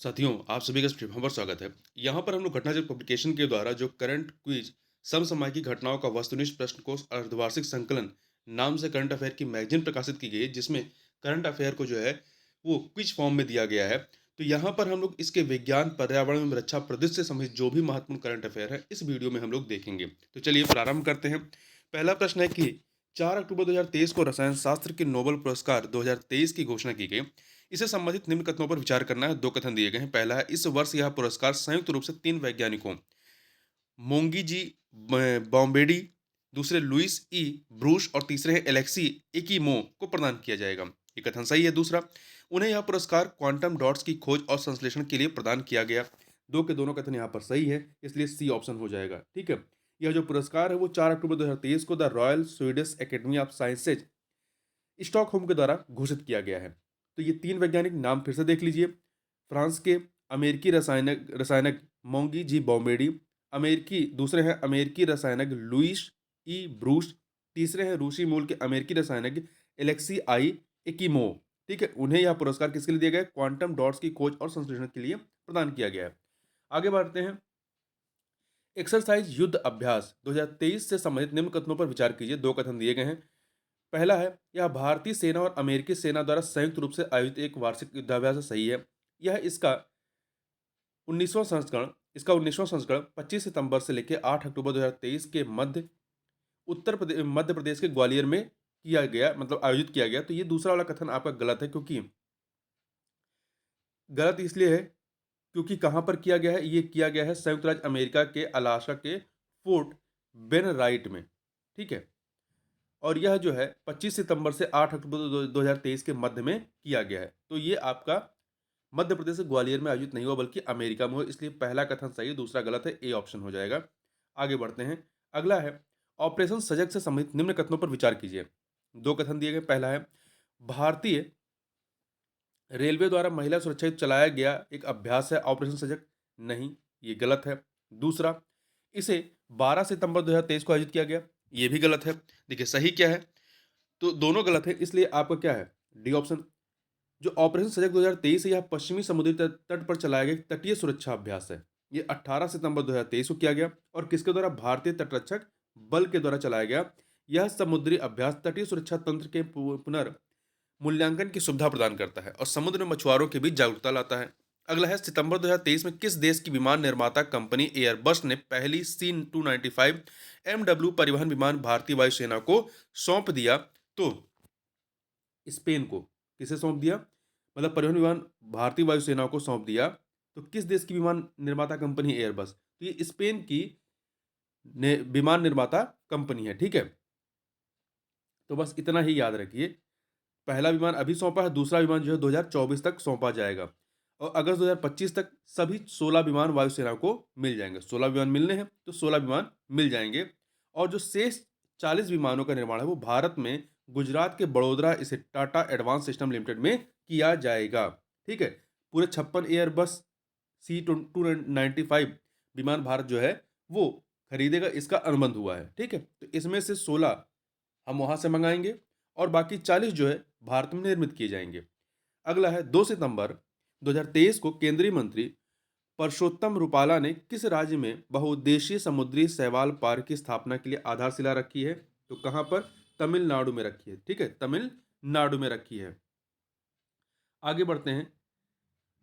साथियों, आप सभी का इस प्लेटफ़ॉर्म पर स्वागत है। यहाँ पर हम लोग घटनाचक्र पब्लिकेशन के द्वारा जो करंट क्विज़ समसामयिक घटनाओं का वस्तुनिष्ठ प्रश्नकोश अर्धवार्षिक संकलन नाम से करंट अफ़ेयर की मैगज़ीन प्रकाशित की गई है, जिसमें करंट अफ़ेयर को जो है वो क्विज़ फ़ॉर्म में दिया गया है। तो यहाँ पर हम लोग इसके विज्ञान, पर्यावरण एवं रक्षा परिदृश्य से संबंधित जो भी महत्वपूर्ण करंट अफ़ेयर है, इस वीडियो में हम लोग देखेंगे। तो चलिए प्रारंभ करते हैं। पहला प्रश्न है कि 4 अक्टूबर 2023 को रसायन शास्त्र के नोबेल पुरस्कार 2023 की घोषणा की गई। इससे संबंधित निम्न कथनों पर विचार करना है। 2 कथन दिए गए हैं। पहला है, इस वर्ष यह पुरस्कार संयुक्त रूप से 3 वैज्ञानिकों मोंगी जी बॉम्बेडी, दूसरे लुइस ई ब्रूश और तीसरे हैं एलेक्सी एकिमो को प्रदान किया जाएगा। ये कथन सही है। दूसरा, उन्हें यह पुरस्कार क्वांटम डॉट्स की खोज और संश्लेषण के लिए प्रदान किया गया। दो के दोनों कथन यहाँ पर सही है, इसलिए सी ऑप्शन हो जाएगा। ठीक है। यह जो पुरस्कार है वो 4 अक्टूबर 2023 को the royal Swedish academy of sciences Stockholm के द्वारा घोषित किया गया है। तो ये 3 वैज्ञानिक नाम फिर से देख लीजिए। फ्रांस के अमेरिकी रसायनज्ञ मोंगी जी बॉम्बेडी, दूसरे हैं अमेरिकी रसायनज्ञ लुइस ई ब्रूस, तीसरे हैं रूसी मूल के अमेरिकी रसायनज्ञ एलेक्सी आई एकिमो। ठीक है, उन्हें यह पुरस्कार किसके लिए दिया गया है? क्वांटम डॉट्स की खोज और संश्लेषण के लिए प्रदान किया गया है। आगे बढ़ते हैं। एक्सरसाइज युद्ध अभ्यास 2023 से संबंधित निम्न कथनों पर विचार कीजिए। 2 कथन दिए गए हैं। पहला है, यह भारतीय सेना और अमेरिकी सेना द्वारा संयुक्त रूप से आयोजित एक वार्षिक युद्धाभ्यास है। सही है। यह इसका 19वां संस्करण 25 सितंबर से लेकर 8 अक्टूबर 2023 के मध्य प्रदेश के ग्वालियर में किया गया, मतलब आयोजित किया गया। तो ये दूसरा वाला कथन आपका गलत है, क्योंकि गलत इसलिए है क्योंकि कहाँ पर किया गया है? ये किया गया है संयुक्त राज्य अमेरिका के अलास्का के फोर्ट बेन राइट में। ठीक है। और यह जो है 25 सितंबर से 8 अक्टूबर 2023 के मध्य में किया गया है। तो ये आपका मध्य प्रदेश के ग्वालियर में आयोजित नहीं हुआ, बल्कि अमेरिका में हुआ। इसलिए पहला कथन सही है, दूसरा गलत है। ए ऑप्शन हो जाएगा। आगे बढ़ते हैं। अगला है, ऑपरेशन सजग से संबंधित निम्न कथनों पर विचार कीजिए। 2 कथन दिए गए। पहला है, भारतीय रेलवे द्वारा महिला सुरक्षा हेतु चलाया गया एक अभ्यास है ऑपरेशन सजग। नहीं, ये गलत है। दूसरा, इसे 12 सितंबर 2023 को आयोजित किया गया। ये भी गलत है। देखिए सही क्या है, तो दोनों गलत है, इसलिए आपका क्या है? D option. जो ऑपरेशन सजग 2023 है, यह पश्चिमी समुद्री तट पर चलाया गया एक तटीय सुरक्षा अभ्यास है। ये 18 सितंबर 2023 को किया गया और किसके द्वारा? भारतीय तटरक्षक बल के द्वारा चलाया गया। यह समुद्री अभ्यास तटीय सुरक्षा तंत्र के पुनर्मूल्यांकन की सुविधा प्रदान करता है और समुद्र में मछुआरों के बीच जागरूकता लाता है। अगला है, सितंबर 2023 में किस देश की विमान निर्माता कंपनी एयरबस ने पहली C295 MW परिवहन विमान भारतीय वायुसेना को सौंप दिया? तो स्पेन को। किसे सौंप दिया? मतलब परिवहन विमान भारतीय वायुसेना को सौंप दिया। तो किस देश की विमान निर्माता कंपनी एयरबस? तो ये स्पेन की विमान निर्माता कंपनी है। ठीक है। तो बस इतना ही याद रखिए। पहला विमान अभी सौंपा है, दूसरा विमान जो है 2024 तक सौंपा जाएगा और अगस्त 2025 तक सभी 16 विमान वायुसेना को मिल जाएंगे। 16 विमान मिलने हैं तो 16 विमान मिल जाएंगे। और जो शेष 40 विमानों का निर्माण है वो भारत में गुजरात के बड़ोदरा स्थित टाटा एडवांस सिस्टम लिमिटेड में किया जाएगा। ठीक है। पूरे 56 एयरबस C295 विमान भारत जो है वो खरीदेगा, इसका अनुबंध हुआ है। ठीक है। तो इसमें से 16 हम वहां से मंगाएंगे और बाकी 40 जो है भारत में निर्मित किए जाएंगे। अगला है, 2 सितंबर 2023 को केंद्रीय मंत्री परषोत्तम रुपाला ने किस राज्य में बहुउद्देशीय समुद्री शैवाल पार्क की स्थापना के लिए आधारशिला रखी है? तो कहां पर? तमिलनाडु में रखी है। ठीक है, तमिलनाडु में रखी है। आगे बढ़ते हैं।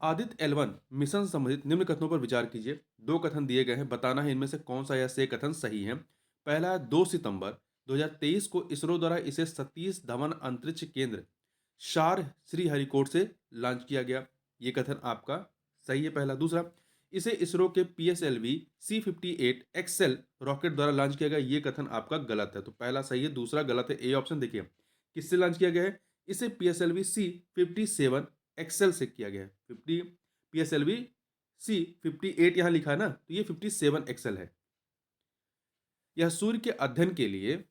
आदित्य L1 मिशन से संबंधित निम्न कथनों पर विचार कीजिए। 2 कथन दिए गए हैं, बताना है इनमें से कौन सा या से कथन सही है। पहला है, 2 सितंबर 2023 को इसरो द्वारा इसे सतीश धवन अंतरिक्ष केंद्र शार श्रीहरिकोट से लॉन्च किया गया। ये कथन आपका सही है पहला। दूसरा, इसे इसरो के PSLV C58 XL रॉकेट द्वारा लॉन्च किया गया। ये कथन आपका गलत है। तो पहला सही है, दूसरा गलत है। ए ऑप्शन देखिए, किससे लॉन्च किया गया है? इसे PSLV C57 एक्सेल से किया गया है। 50 PSLV C58 यहाँ लिखा है ना, तो ये 57 एक्सेल है। यह सूर्य के अध्ययन के लिए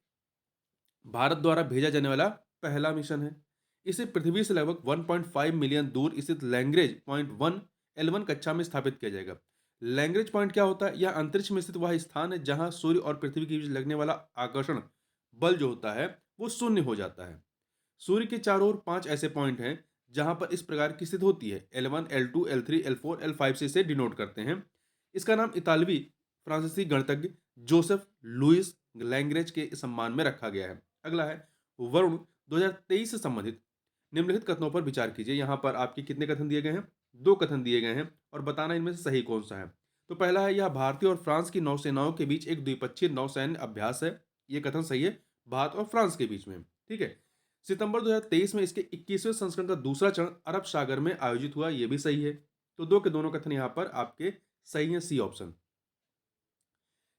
भारत द्वारा भेजा जाने वाला पहला मिशन है। इसे पृथ्वी से लगभग 1.5 मिलियन दूर स्थित लैंग्रेज पॉइंट 1 L1 कक्षा में स्थापित किया जाएगा। लैंग्रेज पॉइंट क्या होता है? यह अंतरिक्ष में स्थित वह स्थान है जहां सूर्य और पृथ्वी के बीच लगने वाला आकर्षण बल जो होता है वो शून्य हो जाता है। सूर्य के चारों ओर 5 ऐसे पॉइंट हैं जहां पर इस प्रकार की स्थिति होती है, L1, L2, L3, L4, L5 से इसे डिनोट करते हैं। इसका नाम इतालवी फ्रांसीसी गणितज्ञ जोसेफ लुइस लैंग्रेज के सम्मान में रखा गया है। अगला है वरुण 2023 से संबंधित निम्नलिखित कथनों पर विचार कीजिए। यहाँ पर आपके कितने कथन दिए गए हैं? 2 कथन दिए गए हैं और बताना इनमें से सही कौन सा है। तो पहला है, यह भारतीय और फ्रांस की नौसेनाओं के बीच एक द्विपक्षीय नौसैन्य अभ्यास है। ये कथन सही है, भारत और फ्रांस के बीच में। ठीक है। सितंबर 2023 में इसके 21वें संस्करण का दूसरा चरण अरब सागर में आयोजित हुआ, ये भी सही है। तो दो के दोनों कथन यहाँ पर आपके सही है, सी ऑप्शन।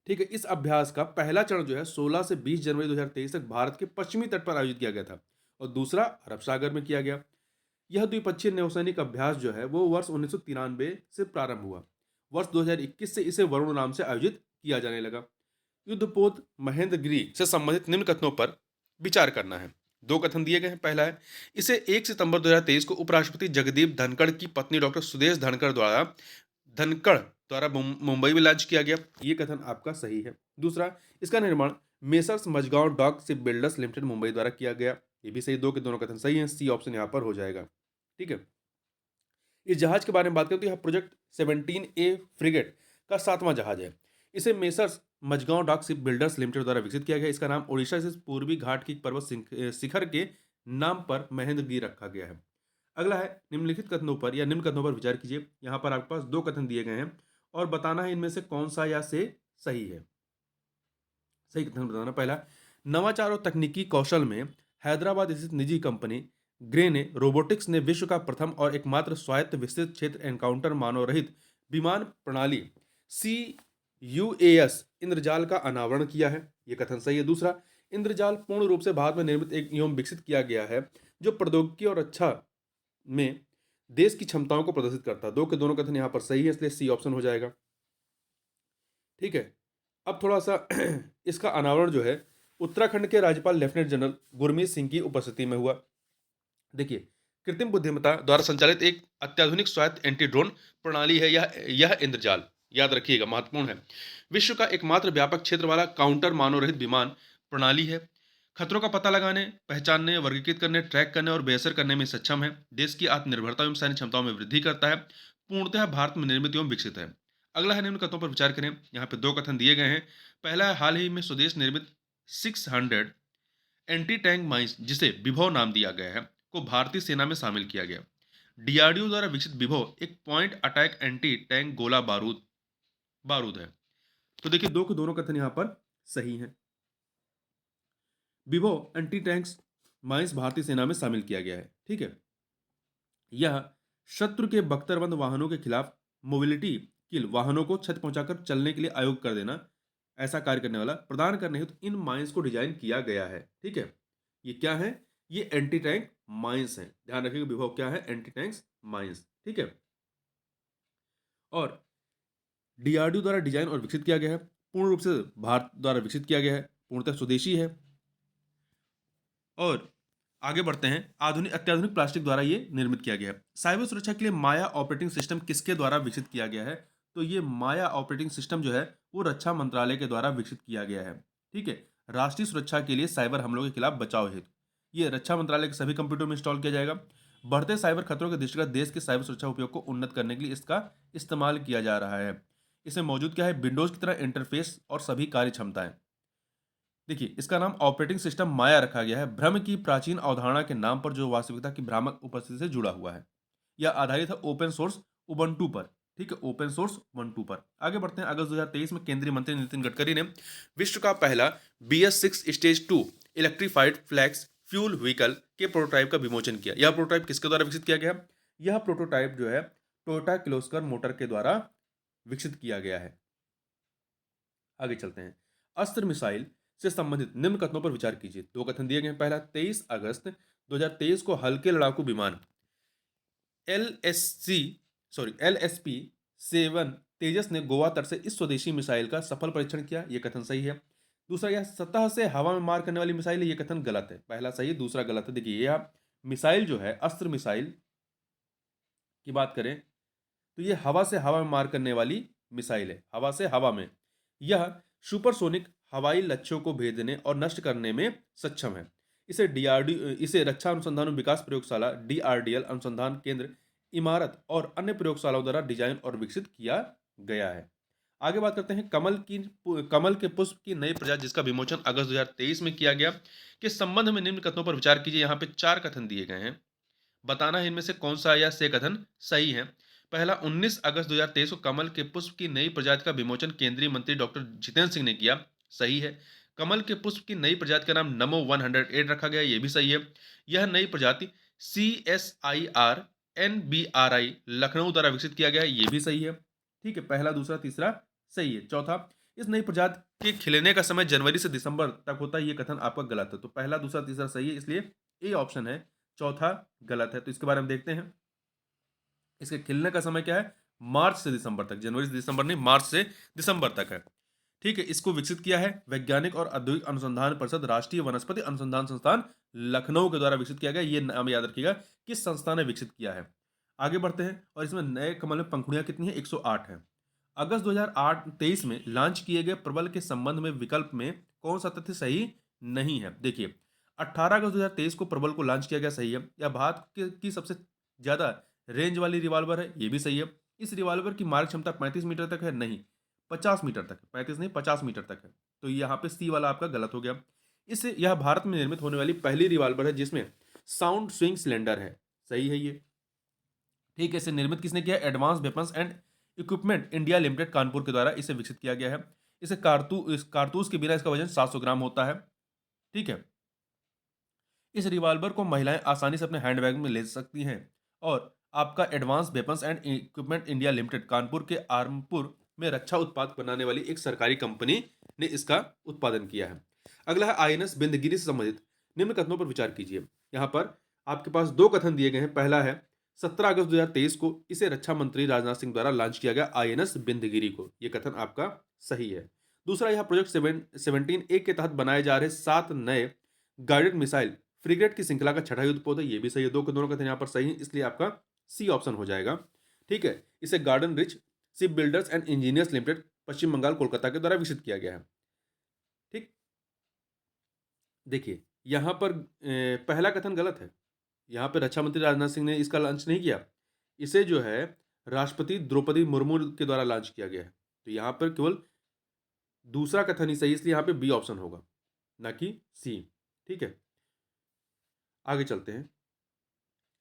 ठीक है। इस अभ्यास का पहला चरण जो है 16 से 20 जनवरी 2023 तक भारत के पश्चिमी तट पर आयोजित किया गया था और दूसरा अरब सागर में किया गया। यह द्विपक्षीय नौसैनिक अभ्यास जो है वो वर्ष 1993 से प्रारंभ हुआ। वर्ष 2021 से इसे वरुण नाम से आयोजित किया जाने लगा। युद्धपोत महेंद्रगिरी से संबंधित निम्न कथनों पर विचार करना है। 2 कथन दिए गए हैं। पहला है, इसे 1 सितंबर 2023 को उपराष्ट्रपति जगदीप धनखड़ की पत्नी डॉक्टर सुदेश धनखड़ द्वारा मुंबई में लॉन्च किया गया। ये कथन आपका सही है। दूसरा, इसका निर्माण Messrs Mazagon dock ship builders limited Mumbai द्वारा किया गया। ये भी सही, 2 के दोनों कथन सही हैं, सी ऑप्शन यहाँ पर हो जाएगा। ठीक है। इस जहाज के बारे में बात करें तो यह प्रोजेक्ट 17A फ्रिगेट का 7वां जहाज है। इसे Messrs Mazagon dock ship builders limited द्वारा विकसित किया गया। इसका नाम ओडिशा से पूर्वी घाट की पर्वत शिखर के नाम पर महेंद्रगिरी रखा गया है। अगला है, निम्नलिखित कथनों पर या निम्न कथनों पर विचार कीजिए। यहाँ पर आपके पास 2 कथन दिए गए हैं और बताना है इनमें से कौन सा या से सही है। सही कथन बताना। पहला, नवाचार और तकनीकी कौशल में हैदराबाद स्थित निजी कंपनी ग्रे ने रोबोटिक्स ने विश्व का प्रथम और एकमात्र स्वायत्त विस्तृत क्षेत्र एनकाउंटर मानव रहित विमान प्रणाली CUAS इंद्रजाल का अनावरण किया है। यह कथन सही है। दूसरा, इंद्रजाल पूर्ण रूप से भारत में निर्मित एक एवं विकसित किया गया है जो प्रौद्योगिकी और रक्षा में देश की क्षमताओं को प्रदर्शित करता है। 2 के दोनों कथन यहाँ पर सही है, इसलिए सी ऑप्शन हो जाएगा। ठीक है। अब थोड़ा सा इसका अनावरण जो है उत्तराखंड के राज्यपाल लेफ्टिनेंट जनरल गुरमीत सिंह की उपस्थिति में हुआ। देखिए, कृत्रिम बुद्धिमत्ता द्वारा संचालित एक अत्याधुनिक स्वायत्त एंटी ड्रोन प्रणाली है यह इंद्रजाल। याद रखिएगा, महत्वपूर्ण है। विश्व का एकमात्र व्यापक क्षेत्र वाला काउंटर मानव रहित विमान प्रणाली है। खतरों का पता लगाने, पहचानने, वर्गीकृत करने, ट्रैक करने और बेअसर करने में सक्षम है। देश की आत्मनिर्भरता एवं सैन्य क्षमताओं में वृद्धि करता है। पूर्णतः भारत में निर्मित एवं विकसित है। अगला है, निम्न कथनों पर विचार करें। यहाँ पे 2 कथन दिए गए हैं। पहला है, हाल ही में स्वदेश निर्मित 600 एंटी टैंक माइंस, जिसे विभव नाम दिया गया है, को भारतीय सेना में शामिल किया गया। डीआरडीओ द्वारा विकसित विभव एक पॉइंट अटैक एंटी टैंक गोला बारूद है। तो देखिए, 2 के दोनों कथन यहाँ पर सही हैं। विभव एंटी टैंक्स माइंस भारतीय सेना में शामिल किया गया है। ठीक है। यह शत्रु के बख्तरबंद वाहनों के खिलाफ मोबिलिटी किल वाहनों को क्षति पहुंचाकर चलने के लिए आयोग कर देना, ऐसा कार्य करने वाला प्रदान करने हेतु इन माइंस को डिजाइन किया गया है। ठीक है। ये क्या है? ये एंटी टैंक माइंस है। ध्यान रखिएगा, विभव क्या है? Anti tanks mines. ठीक है। और डीआरडीओ द्वारा डिजाइन और विकसित किया गया है। पूर्ण रूप से भारत द्वारा विकसित किया गया है। पूर्णतः स्वदेशी है। और आगे बढ़ते हैं। अत्याधुनिक प्लास्टिक द्वारा ये निर्मित किया गया है। साइबर सुरक्षा के लिए माया ऑपरेटिंग सिस्टम किसके द्वारा विकसित किया गया है? तो ये माया ऑपरेटिंग सिस्टम जो है वो रक्षा मंत्रालय के द्वारा विकसित किया गया है। ठीक है। राष्ट्रीय सुरक्षा के लिए साइबर हमलों के खिलाफ बचाव हेतु ये रक्षा मंत्रालय के सभी कंप्यूटर में इंस्टॉल किया जाएगा। बढ़ते साइबर खतरों के दृष्टिगत देश के साइबर सुरक्षा उपयोग को उन्नत करने के लिए इसका इस्तेमाल किया जा रहा है। इसमें मौजूद क्या है? विंडोज की तरह इंटरफेस और सभी कार्य क्षमताएं। देखिए, इसका नाम ऑपरेटिंग सिस्टम माया रखा गया है, भ्रम की प्राचीन अवधारणा के नाम पर जो वास्तविकता की भ्रामक उपस्थिति से जुड़ा हुआ है। यह आधारित है ओपन सोर्स उबंटू पर। ठीक है, ओपन सोर्स उबंटू पर। आगे बढ़ते हैं। अगस्त 2023 में केंद्रीय मंत्री नितिन गडकरी ने विश्व का पहला BS6 stage 2 electrified flex fuel vehicle के प्रोटोटाइप का विमोचन किया। यह प्रोटोटाइप किसके द्वारा विकसित किया गया? यह प्रोटोटाइप जो है टोयोटा किर्लोस्कर मोटर के द्वारा विकसित किया गया है। आगे चलते हैं। अस्त्र मिसाइल से संबंधित निम्न कथनों पर विचार कीजिए। 2 कथन दिए गए हैं। पहला, 23 अगस्त 2023 को हल्के लड़ाकू विमान LSP-7 तेजस ने गोवा तट से इस स्वदेशी मिसाइल का सफल परीक्षण किया। यह कथन सही है। दूसरा, यह सतह से हवा में मार करने वाली मिसाइल है। यह कथन गलत है। पहला सही है, दूसरा गलत है। देखिए, यह मिसाइल जो है, अस्त्र मिसाइल की बात करें तो यह हवा से हवा में मार करने वाली मिसाइल है। हवा से हवा में यह सुपरसोनिक हवाई लक्ष्यों को भेदने और नष्ट करने में सक्षम है। इसे रक्षा अनुसंधान और विकास प्रयोगशाला DRDL अनुसंधान केंद्र इमारत और अन्य प्रयोगशालाओं द्वारा डिजाइन और विकसित किया गया है। आगे बात करते हैं कमल के पुष्प की नई प्रजाति जिसका विमोचन अगस्त 2023 में किया गया के संबंध में निम्न कथनों पर विचार कीजिए। यहाँ पे 4 कथन दिए गए हैं, बताना है इनमें से कौन सा या से कथन सही है। पहला, 19 अगस्त 2023 को कमल के पुष्प की नई प्रजाति का विमोचन केंद्रीय मंत्री डॉक्टर जितेंद्र सिंह ने किया, सही है। कमल के पुष्प की नई प्रजाति का नाम नमो 108 रखा गया, ये भी सही है। यह नई प्रजाति CSIR NBRI लखनऊ द्वारा विकसित किया गया है, ये भी सही है। ठीक है, पहला दूसरा तीसरा सही है। चौथा, इस नई प्रजाति के खिलने का समय जनवरी से दिसंबर तक होता है, ये कथन आपका गलत है। तो पहला दूसरा तीसरा सही है, इसलिए ए ऑप्शन है, चौथा गलत है। तो इसके बारे में देखते हैं। इसके खिलने का समय क्या है? मार्च से दिसंबर तक, जनवरी से दिसंबर नहीं, मार्च से दिसंबर तक है। ठीक है, इसको विकसित किया है वैज्ञानिक और औद्योगिक अनुसंधान परिषद राष्ट्रीय वनस्पति अनुसंधान संस्थान लखनऊ के द्वारा विकसित किया गया। ये नाम याद रखिएगा, किस संस्था ने विकसित किया है। आगे बढ़ते हैं, और इसमें नए कमल में पंखुड़ियां कितनी है? 108 है। अगस्त 2023 में लॉन्च किए गए प्रबल के संबंध में विकल्प में कौन सा तथ्य सही नहीं है? देखिए, 18 अगस्त 2023 को प्रबल को लॉन्च किया गया, सही है। या भारत की सबसे ज्यादा रेंज वाली रिवॉल्वर है, ये भी सही है। इस रिवॉल्वर की मारक क्षमता 35 मीटर तक है, नहीं 50 मीटर तक है, 35 नहीं 50 मीटर तक है। तो यहाँ पे सी वाला आपका गलत हो गया। इससे यह भारत में निर्मित होने वाली पहली रिवॉल्वर है जिसमें साउंड स्विंग सिलेंडर है, सही है ये। ठीक है, इसे निर्मित किसने किया? Advance weapons and equipment India limited Kanpur के द्वारा इसे विकसित किया गया है। इसे कारतूस के बिना इसका वजन 700 ग्राम होता है। ठीक है, इस रिवॉल्वर को महिलाएं आसानी से अपने हैंडबैग में ले सकती हैं। और आपका advance weapons and equipment India limited Kanpur के आर्मपुर में रक्षा उत्पाद बनाने वाली एक सरकारी कंपनी ने इसका उत्पादन किया है। अगला है INS बिंदगिरी से संबंधित निम्न कथनों पर विचार कीजिए। यहाँ पर आपके पास दो कथन दिए गए हैं। पहला है 17 अगस्त 2023 को इसे रक्षा मंत्री राजनाथ सिंह द्वारा लॉन्च किया गया INS बिंदगिरी को, यह कथन आपका सही है। दूसरा, यह प्रोजेक्ट 17A के तहत बनाए जा रहे 7 नए गाइडेड मिसाइल फ्रिगेट की श्रृंखला का छठा युद्ध पोत है, ये भी सही है। दो के दोनों कथन यहाँ पर सही है, इसलिए आपका सी ऑप्शन हो जाएगा। ठीक है, इसे Garden Reach ship builders and engineers limited Paschim Bengal Kolkata के द्वारा विकसित किया गया है। ठीक, देखिए यहाँ पर पहला कथन गलत है। यहाँ पे रक्षा मंत्री राजनाथ सिंह ने इसका लॉन्च नहीं किया, इसे जो है राष्ट्रपति द्रौपदी मुर्मू के द्वारा लॉन्च किया गया है। तो यहाँ पर केवल दूसरा कथन ही सही, इसलिए यहाँ पे बी ऑप्शन होगा, ना कि सी। ठीक है, आगे चलते हैं।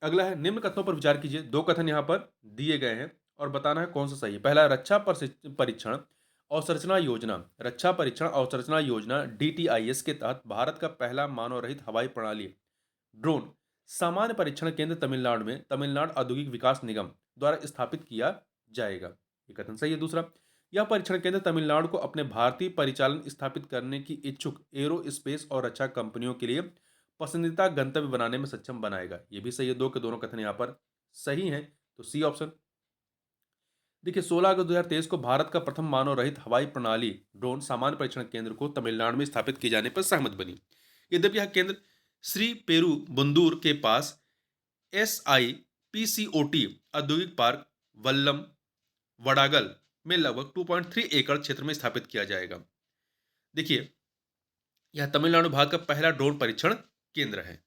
अगला है, निम्न कथनों पर विचार कीजिए। दो कथन यहाँ पर दिए गए हैं और बताना है कौन सा सही है। पहला, परीक्षण अवसंरचना योजना, रक्षा परीक्षण अवसंरचना योजना DTIS के तहत भारत का पहला मानव रहित हवाई प्रणाली ड्रोन सामान्य परीक्षण केंद्र तमिलनाडु में तमिलनाडु औद्योगिक विकास निगम द्वारा स्थापित किया जाएगा, ये कथन सही है। दूसरा, यह परीक्षण केंद्र तमिलनाडु को अपने भारतीय परिचालन स्थापित करने की इच्छुक एरो स्पेस और रक्षा कंपनियों के लिए पसंदीदा गंतव्य बनाने में सक्षम बनाएगा, ये भी सही है। दो के दोनों कथन यहाँ पर सही है, तो सी ऑप्शन। देखिए, 16 अगस्त 2023 को भारत का प्रथम मानव रहित हवाई प्रणाली ड्रोन सामान्य परीक्षण केंद्र को तमिलनाडु में स्थापित किए जाने पर सहमति बनी। यद्यपि यह केंद्र श्री पेरू बुंदूर के पास SIPCOT औद्योगिक पार्क वल्लम वडागल में लगभग 2.3 एकड़ क्षेत्र में स्थापित किया जाएगा। देखिए, यह तमिलनाडु भारत का पहला ड्रोन परीक्षण केंद्र है।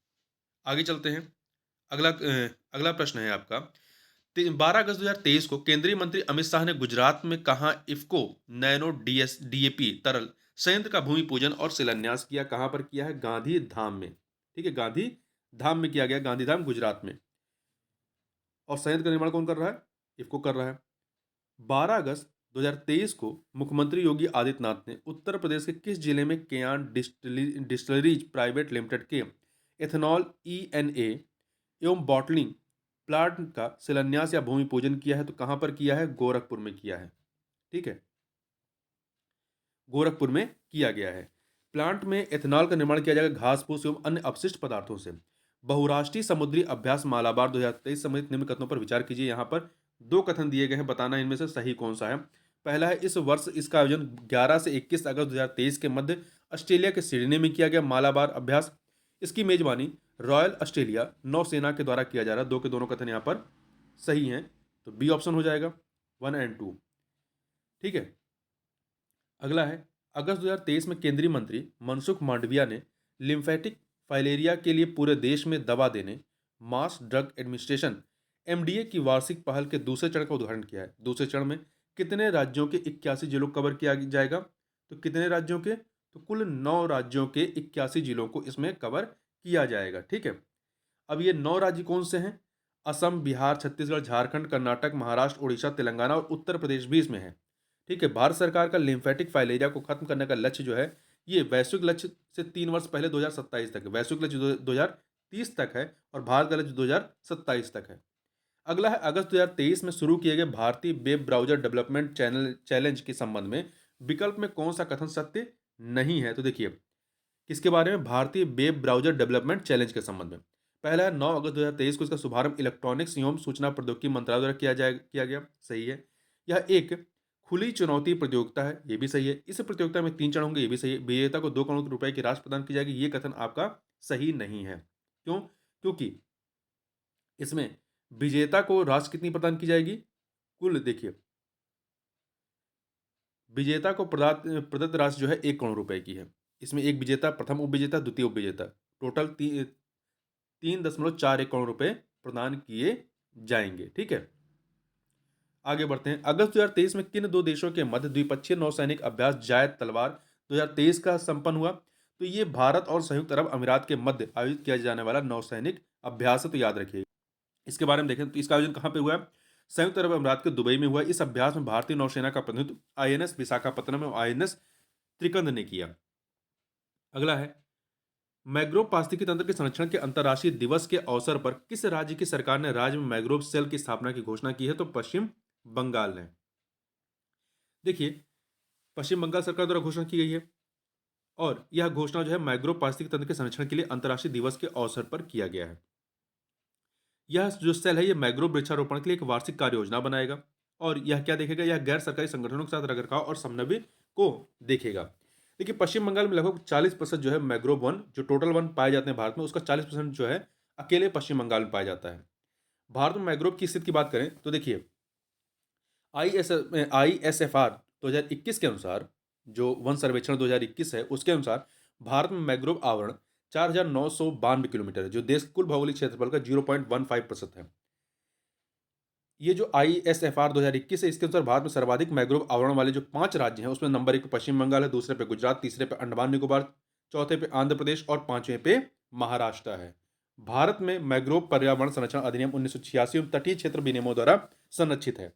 आगे चलते हैं। अगला प्रश्न है आपका, 12 अगस्त 2023 को केंद्रीय मंत्री अमित शाह ने गुजरात में कहा इफ्को नैनो DAP तरल संयंत्र का भूमि पूजन और शिलान्यास किया। कहां पर किया है? गांधी धाम में। ठीक है, गांधी धाम में किया गया, गांधी धाम गुजरात में। और संयंत्र का निर्माण कौन कर रहा है? इफ्को कर रहा है। 12 अगस्त 2023 को मुख्यमंत्री योगी आदित्यनाथ ने उत्तर प्रदेश के किस जिले में केयान डिस्टिलरीज प्राइवेट लिमिटेड के एथेनॉल ENA एवं बॉटलिंग प्लांट का शिलान्यास या भूमि पूजन किया है? तो कहां पर किया है? गोरखपुर में किया है। ठीक है, गोरखपुर में किया गया है। प्लांट में एथेनॉल का निर्माण किया जाएगा घास फूस एवं अन्य अपशिष्ट पदार्थों से। बहुराष्ट्रीय समुद्री अभ्यास मालाबार 2023 संबंधित निम्न कथनों पर विचार कीजिए। यहाँ पर दो कथन दिए गए हैं, बताना इनमें से सही कौन सा है। पहला है, इस वर्ष इसका आयोजन 11 से 21 अगस्त 2023 के मध्य ऑस्ट्रेलिया के सिडनी में किया गया मालाबार अभ्यास। इसकी मेजबानी रॉयल ऑस्ट्रेलिया नौसेना के द्वारा किया जा रहा है। दो के दोनों कथन यहाँ पर सही हैं, तो बी ऑप्शन हो जाएगा 1 और 2। ठीक है, अगला है, अगस्त 2023 में केंद्रीय मंत्री मनसुख मांडविया ने लिम्फेटिक फाइलेरिया के लिए पूरे देश में दवा देने मास ड्रग एडमिनिस्ट्रेशन एमडीए की वार्षिक पहल के दूसरे चरण का उद्घाटन किया है। दूसरे चरण में कितने राज्यों के 81 जिलों को कवर किया जाएगा? तो कितने राज्यों के? तो कुल 9 राज्यों के 81 जिलों को इसमें कवर किया जाएगा। ठीक है, अब ये 9 राज्य कौन से हैं? असम, बिहार, छत्तीसगढ़, झारखंड, कर्नाटक, महाराष्ट्र, उड़ीसा, तेलंगाना और उत्तर प्रदेश भी इसमें है। ठीक है, भारत सरकार का लिम्फेटिक फाइलेरिया को खत्म करने का लक्ष्य जो है, ये वैश्विक लक्ष्य से 3 वर्ष पहले 2027 तक है। वैश्विक लक्ष्य 2030 तक है और भारत का लक्ष्य 2027 तक है। अगला है अगस्त 2023 में शुरू किए गए भारतीय वेब ब्राउजर डेवलपमेंट चैलेंज के संबंध में विकल्प में कौन सा कथन सत्य नहीं है? तो देखिए, किसके बारे में? भारतीय वेब ब्राउजर डेवलपमेंट चैलेंज के संबंध में। पहला है 9 अगस्त 2023 को इसका शुभारंभ इलेक्ट्रॉनिक्स एवं सूचना प्रौद्योगिकी मंत्रालय द्वारा किया गया। सही है। यह एक खुली चुनौती प्रतियोगिता है, ये भी सही है। इस प्रतियोगिता में 3 चरण होंगे, ये भी सही है। विजेता को 2 करोड़ रुपए की राशि प्रदान की जाएगी, ये कथन आपका सही नहीं है। क्यों? क्योंकि इसमें विजेता को राशि कितनी प्रदान की जाएगी? कुल देखिए, विजेता को प्रदत्त राशि जो है 1 करोड़ रुपए की है। इसमें एक विजेता, प्रथम उपविजेता, द्वितीय उपविजेता, टोटल 3.41 करोड़ रुपए प्रदान किए जाएंगे। ठीक है, आगे बढ़ते हैं। अगस्त 2023 में किन 2 देशों के मध्य द्विपक्षीय नौसैनिक अभ्यास जायद तलवार 2023 का संपन्न हुआ? तो ये भारत और संयुक्त अरब अमीरात के मध्य आयोजित किया जाने वाला नौसैनिक अभ्यास है, तो याद रखिए। इसके बारे में देखें तो इसका आयोजन कहाँ पे हुआ है? संयुक्त अरब अमीरात के दुबई में हुआ। इस अभ्यास में भारतीय नौसेना का प्रतिनिधित्व आईएनएस विशाखापत्तनम और आईएनएस त्रिकंद ने किया। अगला है, मैंग्रोव पारिस्थितिकी तंत्र के संरक्षण के अंतर्राष्ट्रीय दिवस के अवसर पर किस राज्य की सरकार ने राज्य में मैंग्रोव सेल की स्थापना की घोषणा की है? तो पश्चिम बंगाल ने। देखिए, पश्चिम बंगाल सरकार द्वारा घोषणा की गई है और यह घोषणा जो है मैंग्रोव पारिस्थितिकी तंत्र के संरक्षण के लिए अंतर्राष्ट्रीय दिवस के अवसर पर किया गया है। यह जो सेल है, ये मैंग्रोव वृक्षारोपण के लिए एक वार्षिक कार्य योजना बनाएगा और यह क्या देखेगा? यह गैर सरकारी संगठनों के साथ रखरखाव और समन्वय को देखेगा। देखिए, पश्चिम बंगाल में लगभग 40% जो है मैंग्रोव वन, जो टोटल वन पाए जाते हैं भारत में, उसका 40% जो है अकेले पश्चिम बंगाल में पाया जाता है। भारत में मैंग्रोव की स्थिति की बात करें तो देखिए, ISFR 2021 के अनुसार, जो वन सर्वेक्षण 2021 है, उसके अनुसार भारत में मैंग्रोव आवरण 4,992 किलोमीटर है, जो देश के कुल भौगोलिक क्षेत्रफल का 0.15% है। ये जो ISFR 2021 है, इसके अनुसार भारत में सर्वाधिक मैंग्रोव आवरण वाले जो 5 राज्य हैं, उसमें नंबर 1 पे पश्चिम बंगाल है, दूसरे पे गुजरात, तीसरे पे अंडमान निकोबार, चौथे पे आंध्र प्रदेश और 5वें पे महाराष्ट्र है। भारत में मैंग्रोव पर्यावरण संरक्षण अधिनियम 1986 एवं तटीय क्षेत्र विनियमों द्वारा संरक्षित है।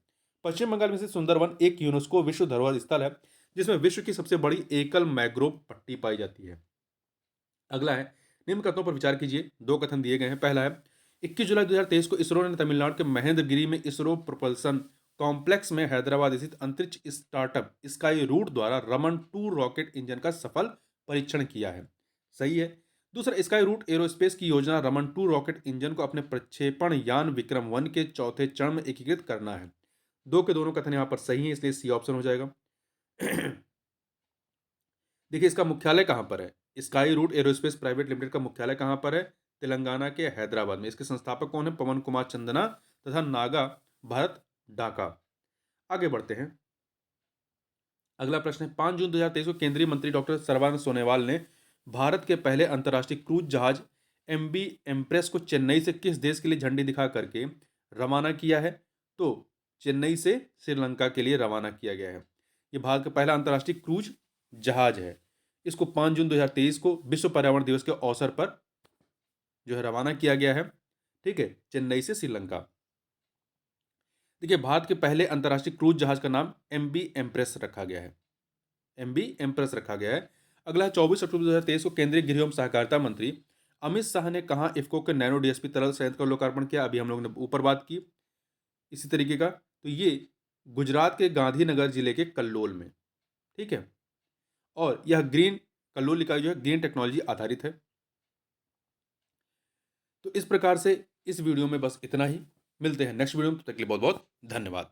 पश्चिम बंगाल में से सुंदरवन एक यूनेस्को विश्व धरोहर स्थल है, जिसमें विश्व की सबसे बड़ी एकल मैंग्रोव पट्टी पाई जाती है। अगला है, निम्न कथनों पर विचार कीजिए। 2 कथन दिए गए हैं। पहला है, 21 जुलाई 2023 को इसरो ने तमिलनाडु के महेंद्रगिरी में इसरो प्रोपल्सन कॉम्प्लेक्स में हैदराबाद स्थित अंतरिक्ष स्टार्टअप स्काई रूट द्वारा रमन 2 रॉकेट इंजन का सफल परीक्षण किया है। सही है। दूसरा, स्काई रूट एरोस्पेस की योजना रमन 2 रॉकेट इंजन को अपने प्रक्षेपण यान विक्रम 1 के चौथे चरण में एकीकृत करना है। 2 के दोनों कथन यहाँ पर सही है, इसलिए सी ऑप्शन हो जाएगा। देखिए, इसका मुख्यालय कहाँ पर है? Skyroot aerospace private limited का मुख्यालय कहाँ पर है? तेलंगाना के हैदराबाद में। इसके संस्थापक कौन है? पवन कुमार चंदना तथा नागा भरत डाका। आगे बढ़ते हैं। अगला प्रश्न है, 5 जून 2023 को केंद्रीय मंत्री डॉक्टर सर्बानंद सोनोवाल ने भारत के पहले अंतर्राष्ट्रीय क्रूज जहाज MV एम्प्रेस को चेन्नई से किस देश के लिए झंडी दिखा करके रवाना किया है? तो चेन्नई से श्रीलंका के लिए रवाना किया गया है। ये भारत का पहला अंतर्राष्ट्रीय क्रूज जहाज है। इसको 5 जून 2023 को विश्व पर्यावरण दिवस के अवसर पर जो है रवाना किया गया है। ठीक है, चेन्नई से श्रीलंका। देखिए, भारत के पहले अंतर्राष्ट्रीय क्रूज जहाज का नाम MV एम्प्रेस रखा गया है। MV एम्प्रेस रखा गया है। अगला 24 अक्टूबर 2023 को केंद्रीय गृह एवं सहकारिता मंत्री अमित शाह ने कहा इफ्को के नैनो DSP तरल संयंत्र का लोकार्पण किया। अभी हम लोग ने ऊपर बात की इसी तरीके का। तो ये गुजरात के गांधीनगर जिले के कल्लोल में। ठीक है, और यह ग्रीन कल्लोल इकाई जो है ग्रीन टेक्नोलॉजी आधारित है। तो इस प्रकार से इस वीडियो में बस इतना ही। मिलते हैं नेक्स्ट वीडियो में, तब तक के लिए बहुत बहुत धन्यवाद।